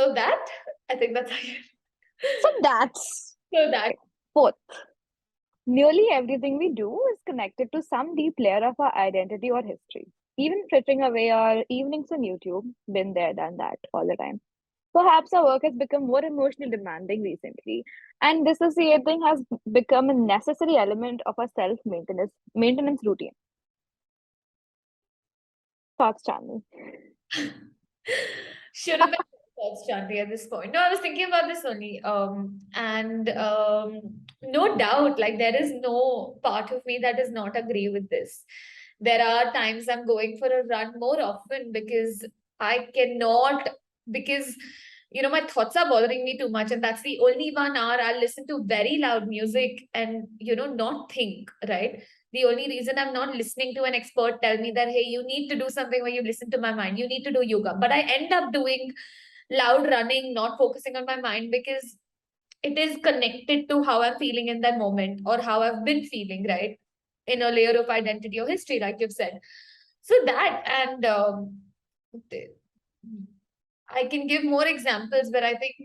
So that, I think that's So that's so that. fourth. Nearly everything we do is connected to some deep layer of our identity or history. Even frittering away our evenings on YouTube, been there, done that all the time. Perhaps our work has become more emotionally demanding recently, and dissociating has become a necessary element of our self maintenance routine. Thoughts, Chandni? Should have been thoughts, Chandni, at this point. No, I was thinking about this only. And no doubt, like there is no part of me that does not agree with this. There are times I'm going for a run more often because I cannot, because my thoughts are bothering me too much, and that's the only 1 hour I'll listen to very loud music and not think, right? The only reason I'm not listening to an expert tell me that, hey, you need to do something where you listen to my mind, you need to do yoga. But I end up doing loud running, not focusing on my mind because it is connected to how I'm feeling in that moment or how I've been feeling, right? In a layer of identity or history, like you've said. So that, and I can give more examples where I think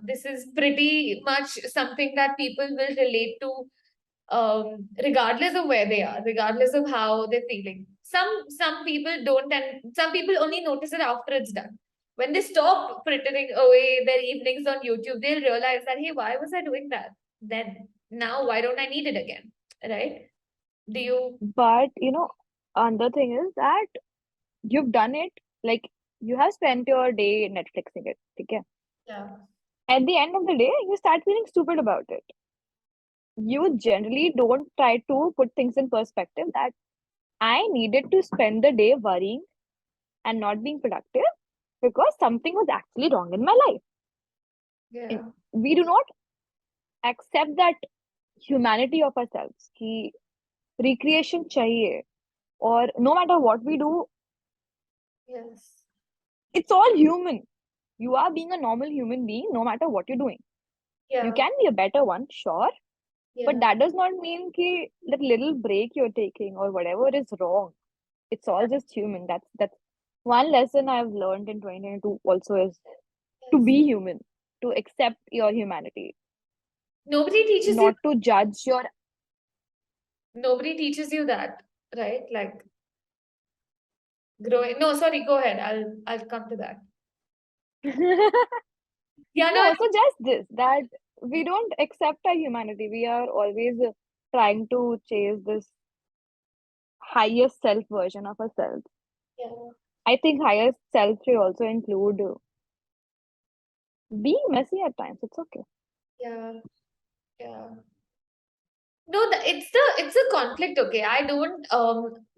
this is pretty much something that people will relate to, regardless of where they are, regardless of how they're feeling. Some people don't, and some people only notice it after it's done. When they stop frittering away their evenings on YouTube, they'll realize that, hey, why was I doing that? Then now why don't I need it again? Right? Do you? But another thing is that you've done it, like you have spent your day Netflixing it. Okay? Yeah. At the end of the day, you start feeling stupid about it. You generally don't try to put things in perspective that I needed to spend the day worrying and not being productive because something was actually wrong in my life. And Yeah. we do not accept that humanity of ourselves कि recreation चाहिए, or no matter what we do, Yes. it's all human. You are being a normal human being no matter what you're doing. You Yeah. can be a better one, sure, but Yeah. that does not mean कि that little break you're taking or whatever is wrong. It's all just human. That's one lesson I've learned in 2022 also is to Yes. be human, to accept your humanity, Nobody teaches you. not to judge your. Nobody teaches you that, right? Like growing. No, sorry. Go ahead. I'll come to that. Yeah. No. No, so just this that we don't accept our humanity. We are always trying to chase this highest self version of ourselves. Yeah. I think highest self should also include being messy at times. It's okay. Yeah. Yeah. No, it's a conflict, okay? I don't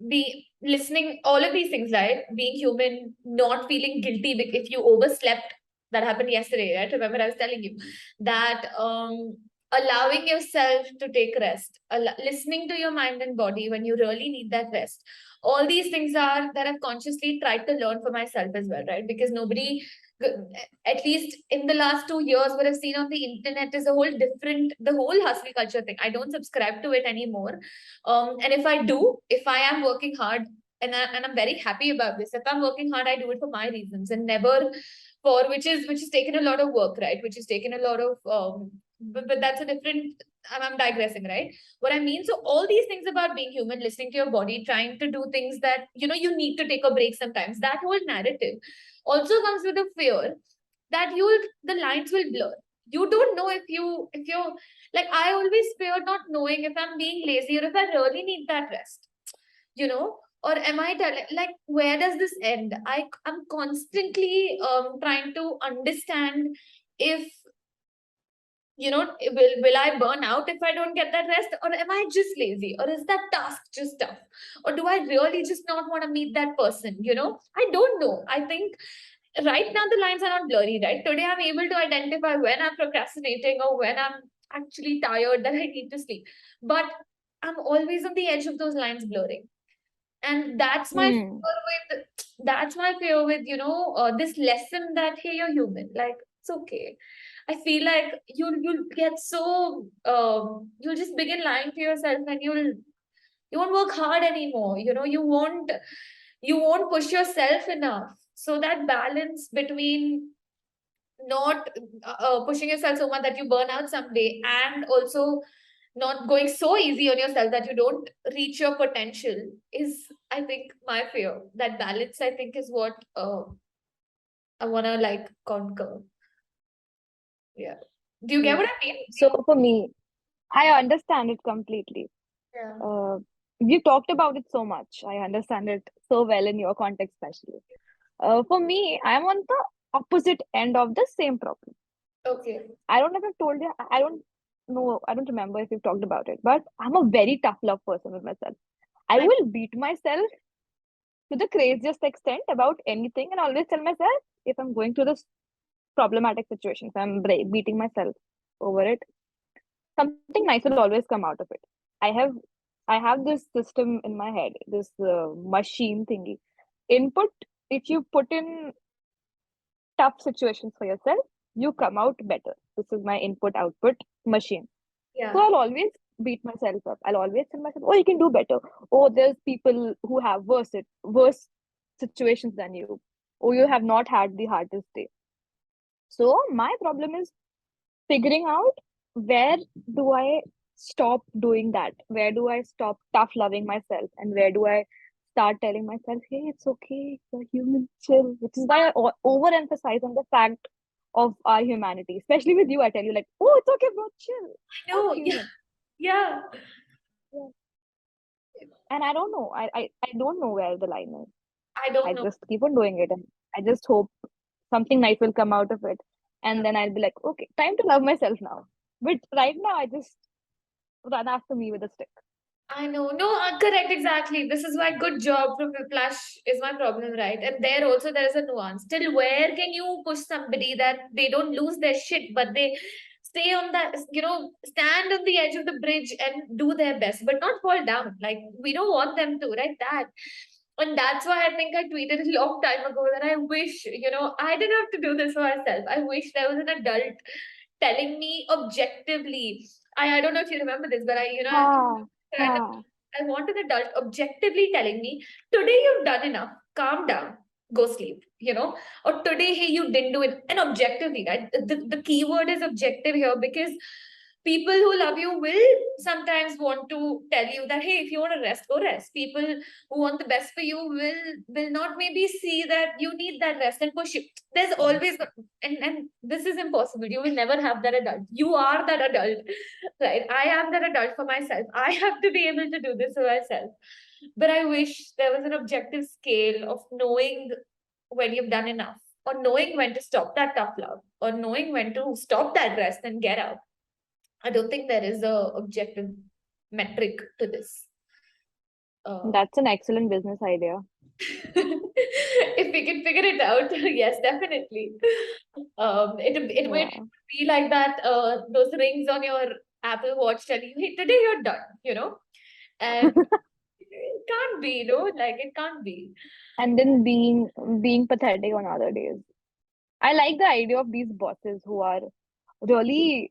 be listening all of these things, right? Being human, not feeling guilty if you overslept. That happened yesterday, right? Remember, I was telling you that allowing yourself to take rest, listening to your mind and body when you really need that rest. All these things are that I've consciously tried to learn for myself as well, right? Because nobody, at least in the last 2 years, what I've seen on the internet is a whole different, the whole hustle culture thing. I don't subscribe to it anymore. And if I do, if I am working hard, and I'm very happy about this. If I'm working hard, I do it for my reasons and never for which is taken a lot of work, right? Which is taken a lot of but that's a different. I'm digressing, right? What I mean, so all these things about being human, listening to your body, trying to do things that you need to take a break sometimes. That whole narrative also comes with a fear that the lines will blur. You don't know if you're like, I always fear not knowing if I'm being lazy or if I really need that rest, or am I telling, like, where does this end? I'm constantly trying to understand if will I burn out if I don't get that rest, or am I just lazy, or is that task just tough, or do I really just not want to meet that person? I don't know. I think right now the lines are not blurry, right? Today I'm able to identify when I'm procrastinating or when I'm actually tired that I need to sleep, but I'm always on the edge of those lines blurring. And Hmm. that's my fear with this lesson that, hey, you're human, like, it's okay. I feel like you'll get so you'll just begin lying to yourself, and you won't work hard anymore. You won't push yourself enough. So that balance between not pushing yourself so much that you burn out someday, and also not going so easy on yourself that you don't reach your potential is, I think, my fear. That balance, I think, is what I want to like conquer. Yeah. Do you get Yeah. what I mean? So for me, I understand it completely. Yeah. Uh, you talked about it so much. I understand it so well in your context, especially. For me, I'm on the opposite end of the same problem. Okay. I don't know if I've told you. I don't know. I don't remember if we've talked about it. But I'm a very tough love person with myself. I I will beat myself to the craziest extent about anything, and always tell myself if I'm going through this problematic situation, if I'm beating myself over it, something nice will always come out of it. I have I have this system in my head, this machine thingy. Input, if you put in tough situations for yourself, you come out better. This is my input output machine. So Yeah. I'll always beat myself up. I'll always tell myself, oh, you can do better. Oh, there's people who have worse situations than you. Oh, you have not had the hardest day. So my problem is figuring out where do I stop doing that? Where do I stop tough loving myself? And where do I start telling myself, hey, it's okay, you're human, chill. Which is why I overemphasize on the fact of our humanity. Especially with you, I tell you, like, oh, it's okay, bro, chill. I I'm know. Yeah. human. Yeah. Yeah. And I don't know. I don't know where the line is. I I don't know. just keep on doing it. And I just hope something nice will come out of it. And then I'll be like, okay, time to love myself now. But right now, I just run after me with a stick. I know. No, correct, exactly. This is why good job from Whiplash is my problem, right? And there also there is a nuance. Till where can you push somebody that they don't lose their shit, but they stay on that, stand on the edge of the bridge and do their best, but not fall down. Like we don't want them to, right? That. And that's why I think I tweeted a long time ago that I wish, I didn't have to do this for myself. I wish there was an adult telling me objectively. I don't know if you remember this, but Ha, and ha. I want an adult objectively telling me, today you've done enough, calm down, go sleep, or today, hey, you didn't do it. And objectively, right? The key word is objective here, because people who love you will sometimes want to tell you that, hey, if you want to rest, go rest. People who want the best for you will not maybe see that you need that rest and push you. There's always, and this is impossible. You will never have that adult. You are that adult, right? I am that adult for myself. I have to be able to do this for myself. But I wish there was an objective scale of knowing when you've done enough, or knowing when to stop that tough love, or knowing when to stop that rest and get out. I don't think there is a objective metric to this. Uh, That's an excellent business idea. if we can figure it out, yes, definitely. It would Yeah. be like that. Those rings on your Apple Watch telling you, "Hey, today you're done," and it can't be, like it can't be. And then being pathetic on other days. I like the idea of these bosses who are really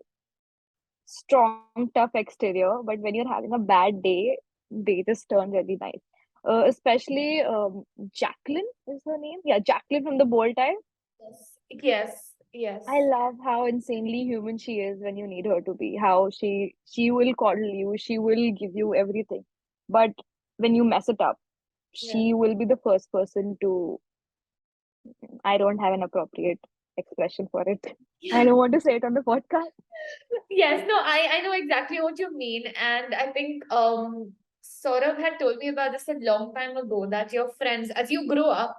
strong, tough exterior, but when you're having a bad day, they just turn really nice. Especially Jacqueline is her name. Yeah, Jacqueline from the Bold Type. Yes, yes, I yes. love how insanely human she is when you need her to be. How she will coddle you, she will give you everything. But when you mess it up, Yeah. she will be the first person to. I don't have an appropriate expression for it. I don't want to say it on the podcast. Yes, no, I know exactly what you mean. And I think Saurabh had told me about this a long time ago, that your friends, as you grow up,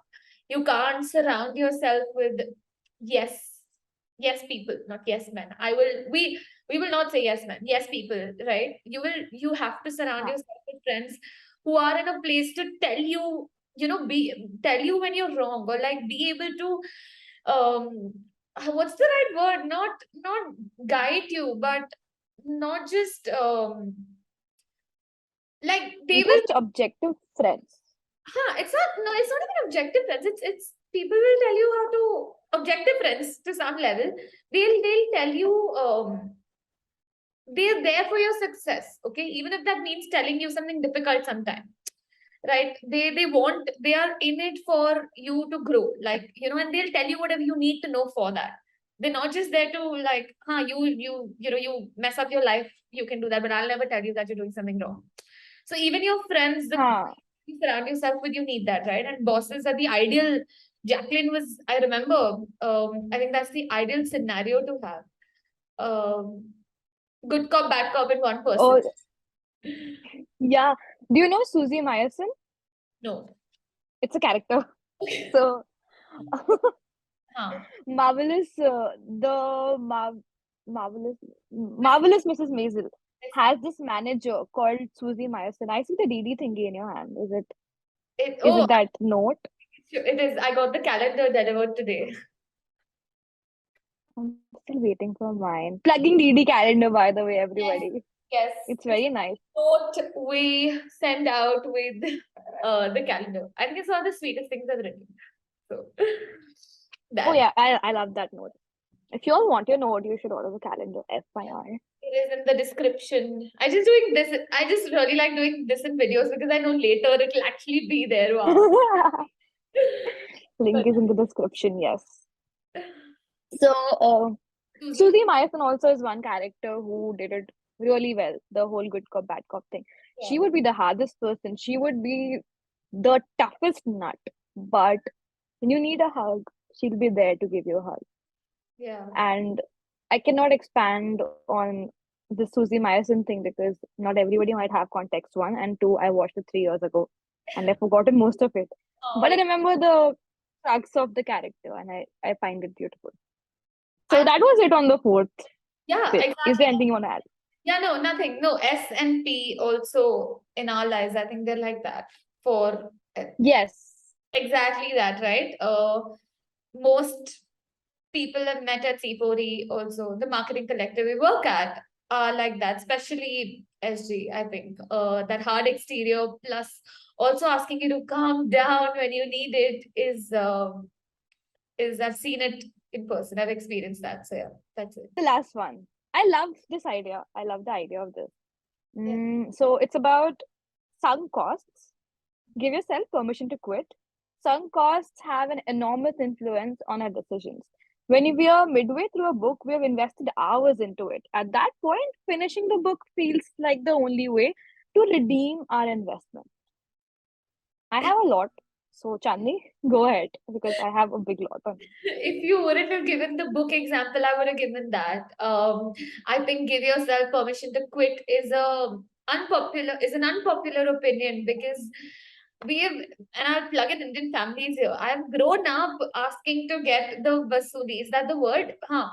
you can't surround yourself with yes, yes people, not yes men. We will not say yes men, yes people, right? You have to surround Huh. yourself with friends who are in a place to tell you, tell you when you're wrong, or like be able to what's the right word, not guide you, but not just like they will. Just objective friends. It's not, no, it's not even objective friends. It's people will tell you how to, objective friends to some level. They'll tell you they're there for your success, okay, even if that means telling you something difficult sometime, right? They are in it for you to grow, like, and they'll tell you whatever you need to know for that. They're not just there to like, you mess up your life, you can do that, but I'll never tell you that you're doing something wrong. So even your friends, the people Huh. you surround yourself with, you need that, right? And bosses are the ideal. Jacqueline was, I remember, I think that's the ideal scenario to have. Um, Good cop, bad cop in one person. Oh, yeah. Do you know Susie Meyerson? No. It's a character. So Huh. marvelous, marvelous Mrs. Maisel has this manager called Susie Meyerson. I see the DD thingy in your hand. It, Is oh, it that note? it is. I got the calendar delivered today. I'm still waiting for mine. Plugging DD calendar, by the way, Yes, everybody. yes. It's very nice. Note we send out with the calendar. I think it's one of the sweetest things I've written. So Oh that yeah, I love that note. If you all want your note, you should order the calendar. FYI. it is in the description. I just doing this. I just really like doing this in videos because I know later it'll actually be there. Wow. Link But is in the description. Yes. So, Susie, Susie Meyerson also is one character who did it really well. The whole good cop, bad cop thing. She yeah, would be the hardest person. She would be the toughest nut. But when you need a hug, she'll be there to give you a hug. yeah. And I cannot expand on the Susie Meyerson thing because not everybody might have context. One and two, I watched it 3 years ago and I've forgotten most of it. Oh, But I remember the crux of the character and I find it beautiful. So I that was it on the fourth yeah, fifth. Is exactly. there anything you want to add? Yeah, no, nothing. No, S and P also in our lives. I think they're like that for Yes. exactly that, right? Most people I've met at C4E also, the marketing collective we work at are like that, especially SG, I think. That hard exterior plus also asking you to calm down when you need it is I've seen it in person. I've experienced that. So yeah, that's it. The last one. I love this idea. I love the idea of this. Yeah. So it's about sunk costs. Give yourself permission to quit. Sunk costs have an enormous influence on our decisions. When we are midway through a book, we have invested hours into it. At that point, finishing the book feels like the only way to redeem our investment. I have a lot. So, Chandni, go ahead because I have a big lot on. If you wouldn't have given the book example, I would have given that. I think give yourself permission to quit is an unpopular opinion because we have, and I'll plug in Indian families here. I have grown up asking to get the basuri. Is that the word? Huh?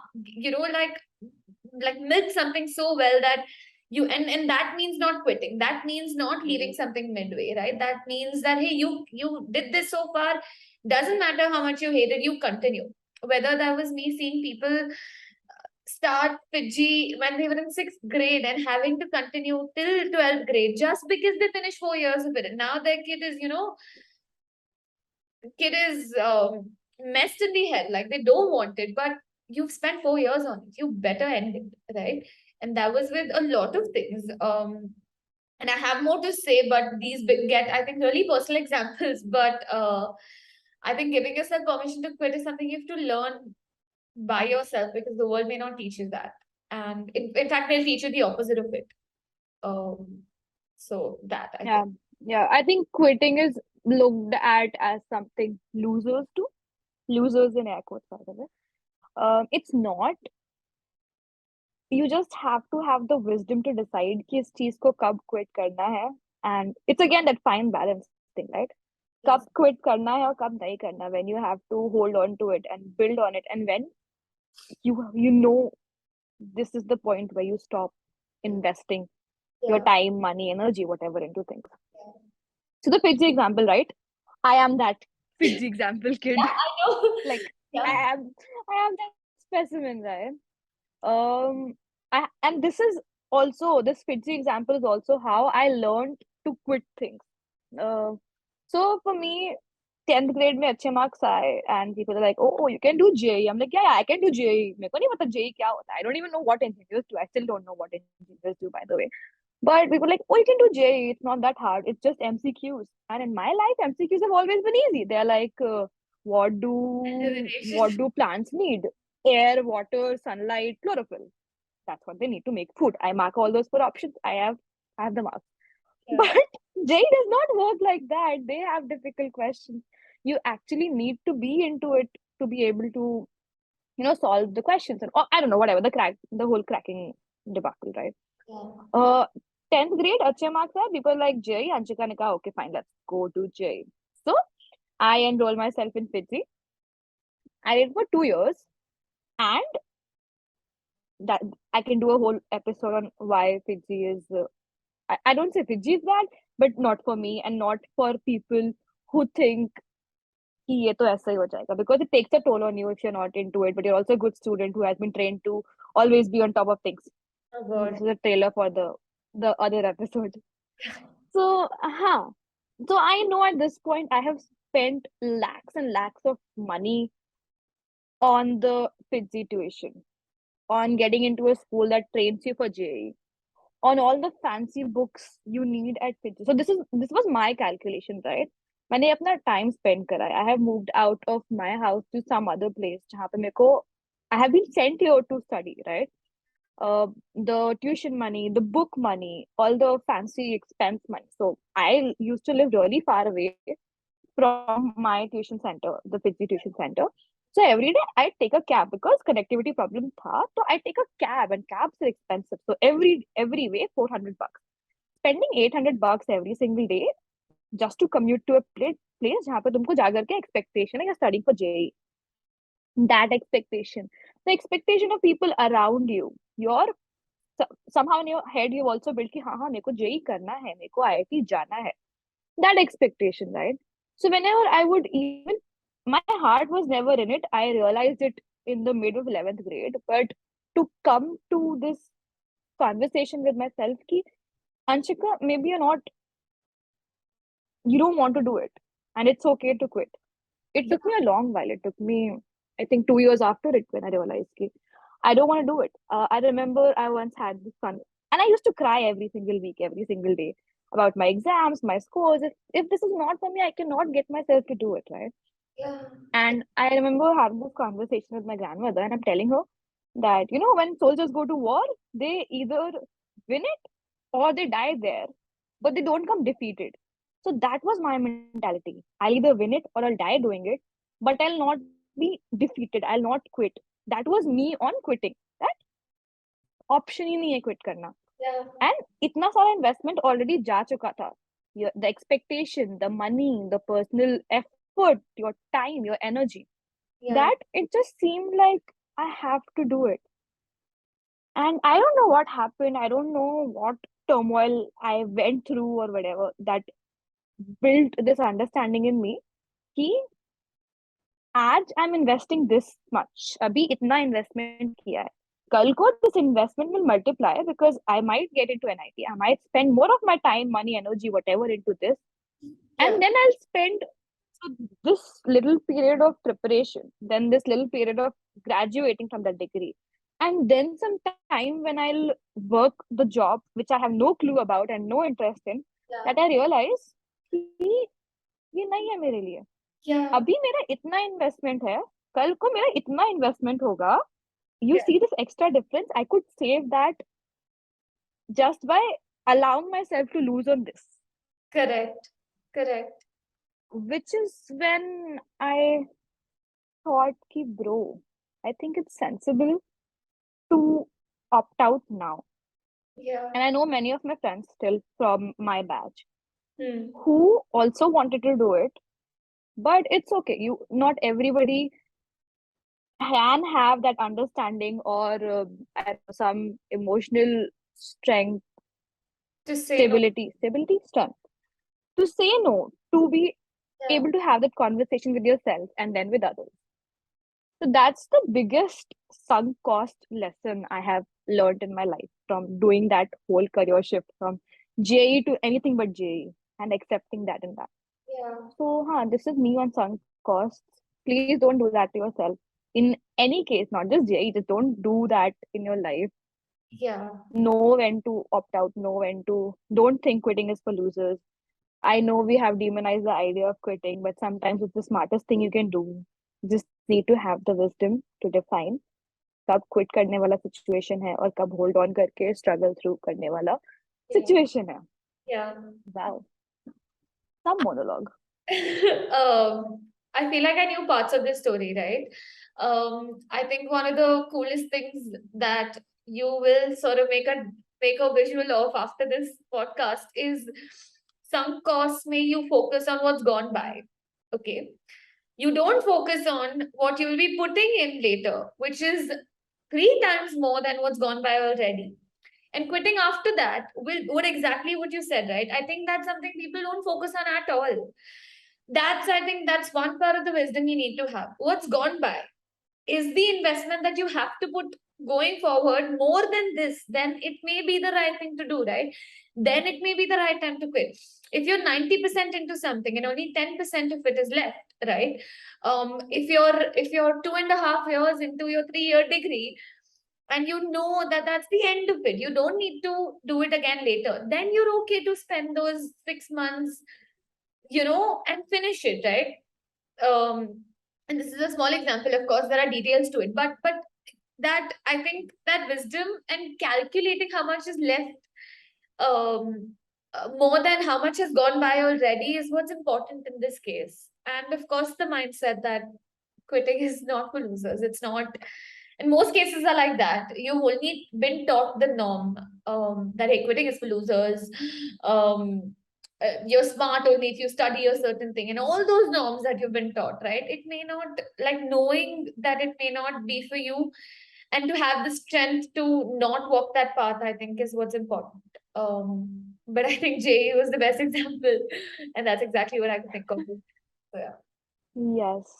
Like milk something so well that and that means not quitting. That means not leaving something midway, right? That means that hey, you did this so far. Doesn't matter how much you hate it, you continue. Whether that was me seeing people start Fiji when they were in sixth grade and having to continue till 12th grade just because they finished 4 years of it. And now their kid is messed in the head. Like they don't want it, but you've spent 4 years on it. You better end it, right? And that was with a lot of things. And I have more to say, but these get, I think, really personal examples. But I think giving yourself permission to quit is something you have to learn by yourself because the world may not teach you that. And in fact, they'll teach you the opposite of it. Um, so that I Yeah, think. yeah. I think quitting is looked at as something losers do. Losers in air quotes, by the way. It's not. You just have to have the wisdom to decide कि इस चीज को कब quit करना है. And it's again that fine balance thing, right? कब Yes. quit करना है और कब नहीं करना. When you have to hold on to it and build on it, and when you know this is the point where you stop investing your Yeah. time, money, energy, whatever into things. Yeah. So the Fiji example, right? I am that Fiji example kid. Yeah, I know. Like I Yeah. am, I am that specimen, right? And this is also this Fiji example is also how I learned to quit things. Uh, so for me, 10th grade में अच्छे marks आए and people are like, oh, you can do JEE. I'm like, yeah, I can do JEE. मेरे को नहीं पता JEE क्या होता है. I don't even know what engineers do. I still don't know what engineers do, by the way. But people are like, oh, you can do JEE. It's not that hard. It's just MCQs. And in my life, MCQs have always been easy. They're like, what do Determination. what do plants need? air, water, sunlight, chlorophyll. That's what they need to make food. I mark all those four options. I have the marks. Yeah. But J does not work like that. They have difficult questions. You actually need to be into it to be able to, solve the questions, and or, I don't know, whatever the whole cracking debacle, right? Yeah. Uh, 10th grade, अच्छे marks है. People like J. Anshika ने कहा, okay, fine, let's go to J. So I enrolled myself in Fiji. I did for 2 years, and that I can do a whole episode on why Fiji is. I don't say Fiji is bad, but not for me and not for people who think कि ये तो ऐसा ही हो जाएगा, because it takes a toll on you if you're not into it, but you're also a good student who has been trained to always be on top of things. Oh This God. is a trailer for the other episode. So, so I know at this point I have spent lakhs and lakhs of money on the Fiji tuition, on getting into a school that trains you for JEE, on all the fancy books you need at Fiji. So this was my calculation, right? मैंने अपना time spend करा है. I have moved out of my house to some other place जहाँ पे मेरे को I have been sent here to study, right? The tuition money, the book money, all the fancy expense money. So I used to live really far away from my tuition center, the Fiji tuition center. So every day I take a cab because connectivity problem tha. So I take a cab, and cabs are expensive. So every way $400. Spending $800 every single day just to commute to a place जहाँ पे तुमको जा करके expectation है you're studying for JEE. That expectation, the expectation of people around you, your somehow in your head you've also built कि हाँ हाँ मेरे को JEE करना है, मेरे को IIT जाना है. That expectation, right? So whenever I would even, my heart was never in it. I realized it in the mid of 11th grade. But to come to this conversation with myself, ki, Anshika, maybe you don't want to do it. And it's okay to quit. It took me a long while. It took me, I think, 2 years after it when I realized ki, I don't want to do it. I remember I once had this fun, and I used to cry every single week, every single day about my exams, my scores. If this is not for me, I cannot get myself to do it, right? Yeah. And I remember having this conversation with my grandmother, and I'm telling her that, when soldiers go to war, they either win it or they die there, but they don't come defeated. So that was my mentality. I'll either win it or I'll die doing it, but I'll not be defeated. I'll not quit. That was me on quitting. That option ही नहीं है quit करना. Yeah. And इतना सारा investment already जा चुका था. The expectation, the money, the personal effort, your time, your energy, that Yeah. it just seemed like I have to do it. And I don't know what happened. I don't know what turmoil I went through or whatever that built this understanding in me कि आज I'm investing this much. अभी इतना investment किया है. कल को this investment will multiply because I might get into NIT. I might spend more of my time, money, energy, whatever into this. Yeah. And then I'll spend so this little period of preparation, then this little period of graduating from that degree, and then some time when I'll work the job which I have no clue about and no interest in, Yeah. that I realize कि ये नहीं है मेरे लिए. Yeah. अभी मेरा इतना investment है, कल को मेरा इतना इन्वेस्टमेंट होगा. You Yeah. see this extra difference? I could save that just by allowing myself to lose on this, Correct. Correct. which is when I thought ki bro, I think it's sensible to opt out now. Yeah. And I know many of my friends still from my batch Hmm. who also wanted to do it, but it's okay. You not everybody can have that understanding or I don't know, some emotional strength, To say no. stability, strength to say no, to be Yeah. able to have that conversation with yourself and then with others. So that's the biggest sunk cost lesson I have learned in my life from doing that whole career shift from JE to anything but JE and accepting that and that. Yeah. So, this is me on sunk costs. Please don't do that to yourself. In any case, not just JE, just don't do that in your life. Yeah. Know when to opt out, know when to. Don't think quitting is for losers. I know we have demonized the idea of quitting, but sometimes it's the smartest thing you can do. You just need to have the wisdom to define. कब quit करने वाला situation है और कब hold on करके struggle through करने वाला Yeah. Situation है. Yeah. Wow, some monologue. I feel like I knew parts of this story, right? I think one of the coolest things that you will sort of make a visual of after this podcast is some costs may you focus on what's gone by. Okay. You don't focus on what you will be putting in later, which is 3 times more than what's gone by already. And quitting after that will what exactly what you said, right? I think that's something people don't focus on at all. I think that's one part of the wisdom you need to have. What's gone by is the investment that you have to put going forward more than this, then it may be the right thing to do, right? Then it may be the right time to quit. If you're 90% into something and only 10% of it is left, right? If you're 2.5 years into your 3-year degree and you know that that's the end of it, you don't need to do it again later, then you're okay to spend those 6 months, and finish it, right? And this is a small example, of course, there are details to it, but that I think that wisdom and calculating how much is left, more than how much has gone by already, is what's important in this case. And of course, the mindset that quitting is not for losers. It's not. In most cases are like that. You've only been taught the norm, that hey, quitting is for losers. You're smart only if you study a certain thing, and all those norms that you've been taught, right? It may not, like, knowing that it may not be for you, and to have the strength to not walk that path, I think is what's important. But I think Jay was the best example, and that's exactly what I could think of. So yeah. Yes.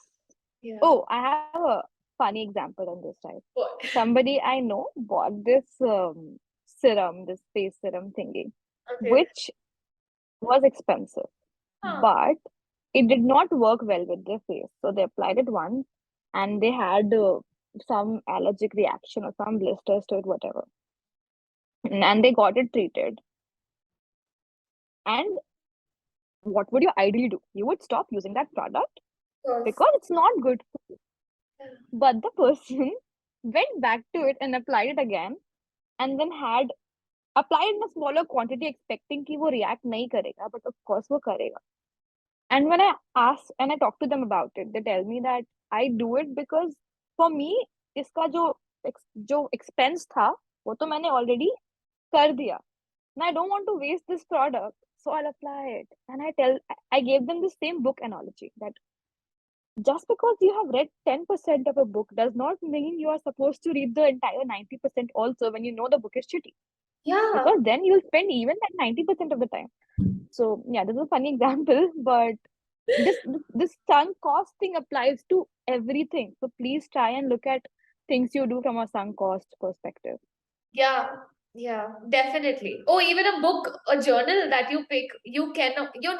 Yeah. Oh, I have a funny example on this side. What? Somebody I know bought this serum, this face serum thingy, Okay. which was expensive, Huh. but it did not work well with their face. So they applied it once and they had some allergic reaction or some blisters to it, whatever. And they got it treated. And what would you ideally do? You would stop using that product Of course. because it's not good. Yeah. But the person went back to it and applied it again and then had applied in a smaller quantity expecting कि वो react नहीं करेगा, but of course वो करेगा. And when I ask and I talk to them about it, they tell me that I do it because for me इसका जो expense था वो तो मैंने already कर दिया. And I don't want to waste this product, so I'll apply it. And I gave them the same book analogy that just because you have read 10% of a book does not mean you are supposed to read the entire 90% also when you know the book is shitty. Yeah. Because then you'll spend even that 90% of the time. So yeah, this is a funny example, but this sunk cost thing applies to everything. So please try and look at things you do from a sunk cost perspective. Yeah, yeah, definitely. Oh, even a book, a journal that you pick, you're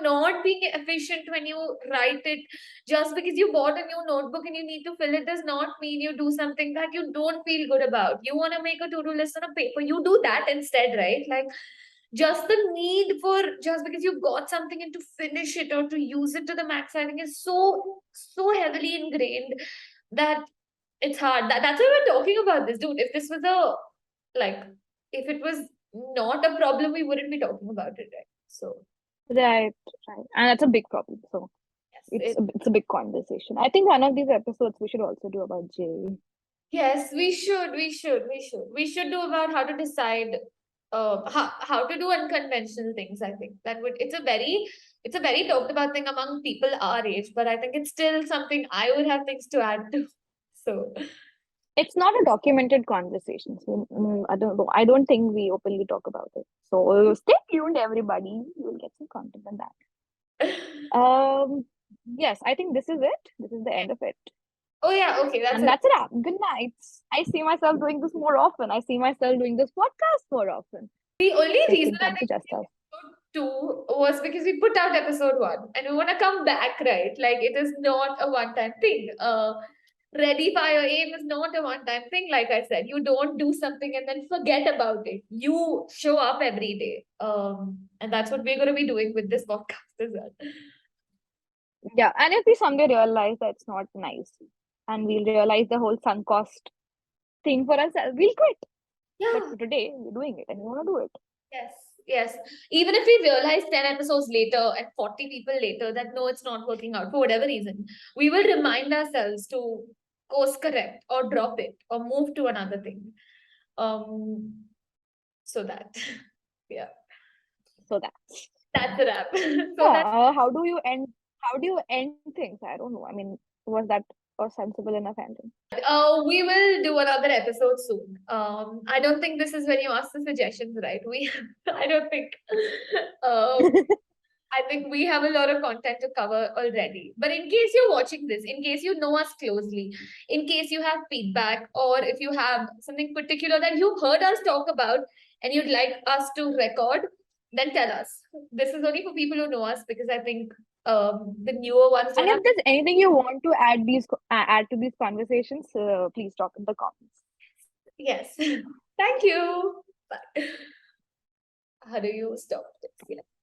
not being efficient when you write it. Just because you bought a new notebook and you need to fill it does not mean you do something that you don't feel good about. You want to make a to-do list on a paper, you do that instead, right? Like, just the need for, just because you got something and to finish it or to use it to the max, I think is so heavily ingrained that it's hard. That's why we're talking about this, dude. If this was like, if it was not a problem, we wouldn't be talking about it, right? So Right, right. And that's a big problem. So yes, it's a big conversation. I think one of these episodes we should also do about Jay. yes, we should do about how to decide, how to do unconventional things. I think that would it's a very talked about thing among people our age, but I think it's still something I would have things to add to. So It's not a documented conversation. So I don't think we openly talk about it. So stay tuned, everybody. You'll get some content on that. Yes, I think this is it. This is the end of it. oh yeah, okay, that's And it. that's it. Good night. I see myself doing this more often. I see myself doing this podcast more often. The only It reason can I come to think just us. episode 2 was because we put out episode 1 and we want to come back, right? Like, it is not a one-time thing. Ready, fire, aim is not a one-time thing. Like I said, you don't do something and then forget about it. You show up every day. And that's what we're going to be doing with this podcast as well. Yeah, and if we someday realize that it's not nice, and we'll realize the whole sunk cost thing for ourselves, we'll quit. But Yeah. for today, we're doing it and we want to do it. Yes, yes. Even if we realize 10 episodes later and 40 people later that no, it's not working out for whatever reason, we will remind ourselves to course correct or drop it or move to another thing. Um, so that, yeah, So that's that's a wrap. So that yeah. How do you end? How do you end things? I don't know. I mean, was that a sensible enough ending? we will do another episode soon. I don't think this is when you ask the suggestions, right? We, I don't think. Um, I think we have a lot of content to cover already. But in case you're watching this, in case you know us closely, in case you have feedback, or if you have something particular that you heard us talk about and you'd like us to record, then tell us. This is only for people who know us because I think the newer ones And don't have. if there's anything you want to add to these conversations, please talk in the comments. Yes. Thank you. Bye. How do you stop this? Yeah.